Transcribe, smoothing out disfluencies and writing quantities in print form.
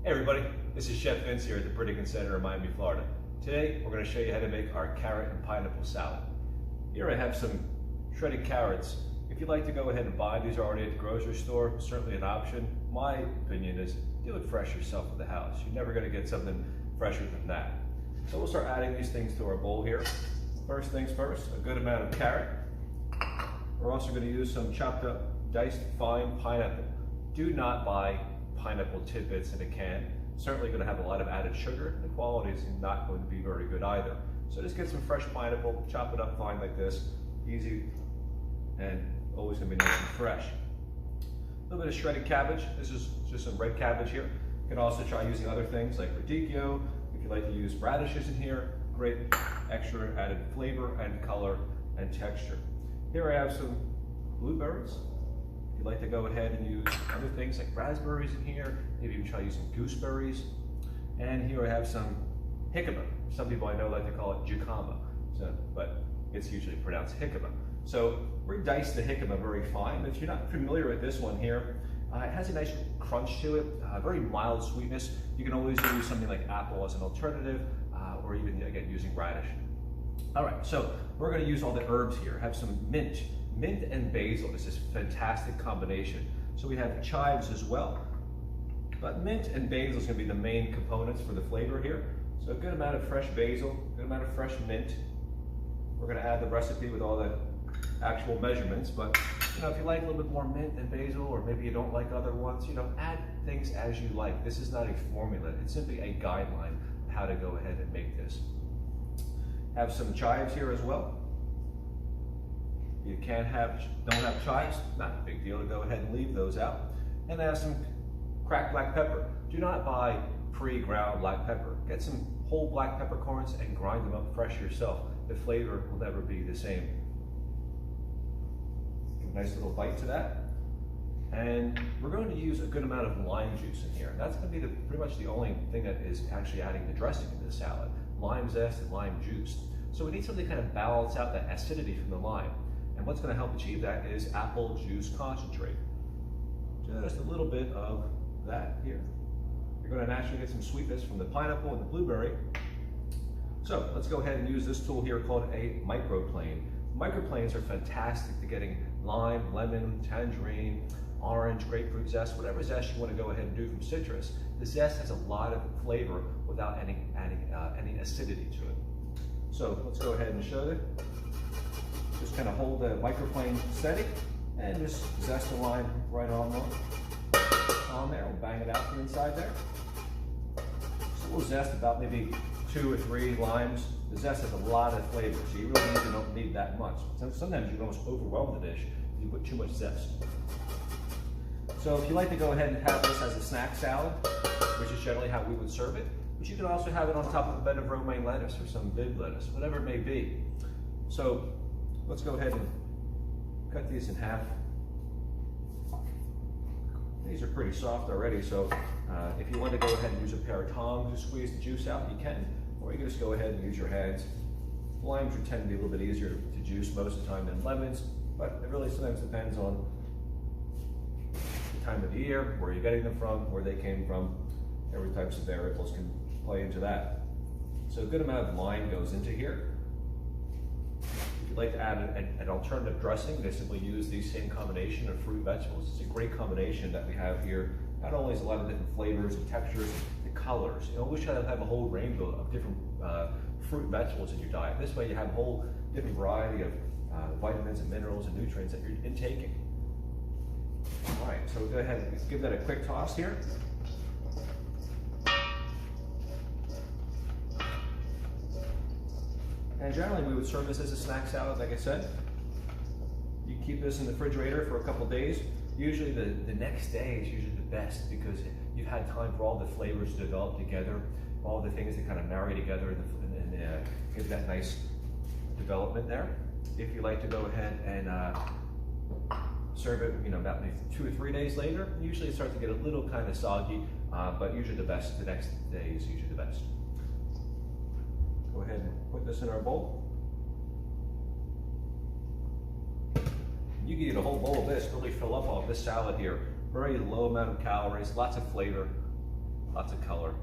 Hey everybody, this is Chef Vincent here at the Pritikin Center in Miami, Florida. Today we're going to show you how to make our carrot and pineapple salad. Here I have some shredded carrots. If you'd like to go ahead and buy these already at the grocery store, certainly an option. My opinion is do it fresh yourself at the house. You're never going to get something fresher than that. So we'll start adding these things to our bowl here. First things first, a good amount of carrot. We're also going to use some chopped up, diced fine pineapple. Do not buy pineapple tidbits in a can. Certainly going to have a lot of added sugar. The quality is not going to be very good either. So just get some fresh pineapple, chop it up fine like this, easy, and always going to be nice and fresh. A little bit of shredded cabbage. This is just some red cabbage here. You can also try using other things like Pritikin. If you like to use radishes in here, great extra added flavor and color and texture. Here I have some blueberries. If you'd like to go ahead and use other things like raspberries in here, maybe even try using gooseberries. And here I have some jicama. Some people I know like to call it jicama, but it's usually pronounced jicama. So we dice the jicama very fine. If you're not familiar with this one here, it has a nice crunch to it, very mild sweetness. You can always use something like apple as an alternative, or even again using radish. All right, so we're going to use all the herbs here. Have some mint. Mint and basil is this fantastic combination. So we have chives as well, but mint and basil is going to be the main components for the flavor here. So a good amount of fresh basil, good amount of fresh mint. We're going to add the recipe with all the actual measurements, but if you like a little bit more mint and basil, or maybe you don't like other ones, add things as you like. This is not a formula. It's simply a guideline of how to go ahead and make this. Have some chives here as well. You don't have chives, not a big deal to go ahead and leave those out. And have some cracked black pepper. Do not buy pre-ground black pepper. Get some whole black peppercorns and grind them up fresh yourself. The flavor will never be the same. Give a nice little bite to that. And we're going to use a good amount of lime juice in here. That's going to be pretty much the only thing that is actually adding the dressing into the salad. Lime zest and lime juice. So we need something to kind of balance out that acidity from the lime. And what's going to help achieve that is apple juice concentrate. Just a little bit of that here. You're going to naturally get some sweetness from the pineapple and the blueberry. So let's go ahead and use this tool here called a microplane. Microplanes are fantastic to getting lime, lemon, tangerine, orange, grapefruit zest, whatever zest you want to go ahead and do from citrus. The zest has a lot of flavor without adding any acidity to it. So let's go ahead and show you. Just kind of hold the microplane steady and just zest the lime right on there. We'll bang it out from inside there. So we'll zest about maybe 2 or 3 limes. The zest has a lot of flavor, so you really don't need that much. Sometimes you can almost overwhelm the dish if you put too much zest. So if you like to go ahead and have this as a snack salad, which is generally how we would serve it, but you can also have it on top of a bed of romaine lettuce or some bib lettuce, whatever it may be. So let's go ahead and cut these in half. These are pretty soft already, so if you want to go ahead and use a pair of tongs to squeeze the juice out, you can. Or you can just go ahead and use your hands. Limes would tend to be a little bit easier to juice most of the time than lemons, but it really sometimes depends on the time of the year, where you're getting them from, where they came from. Every types of variables can play into that. So a good amount of lime goes into here. If you'd like to add an alternative dressing, they simply use the same combination of fruit and vegetables. It's a great combination that we have here. Not only is a lot of different flavors and textures, the colors. You always try to have a whole rainbow of different fruit and vegetables in your diet. This way you have a whole different variety of vitamins and minerals and nutrients that you're intaking. All right, so we'll go ahead and give that a quick toss here. And generally we would serve this as a snack salad, like I said. You keep this in the refrigerator for a couple days. Usually the next day is usually the best because you've had time for all the flavors to develop together, all the things that kind of marry together and give that nice development there. If you like to go ahead and serve it, about maybe 2 or 3 days later, usually it starts to get a little kind of soggy, but usually the next day is usually the best. Go ahead and put this in our bowl. You can eat a whole bowl of this, really fill up all of this salad here. Very low amount of calories, lots of flavor. lots of color.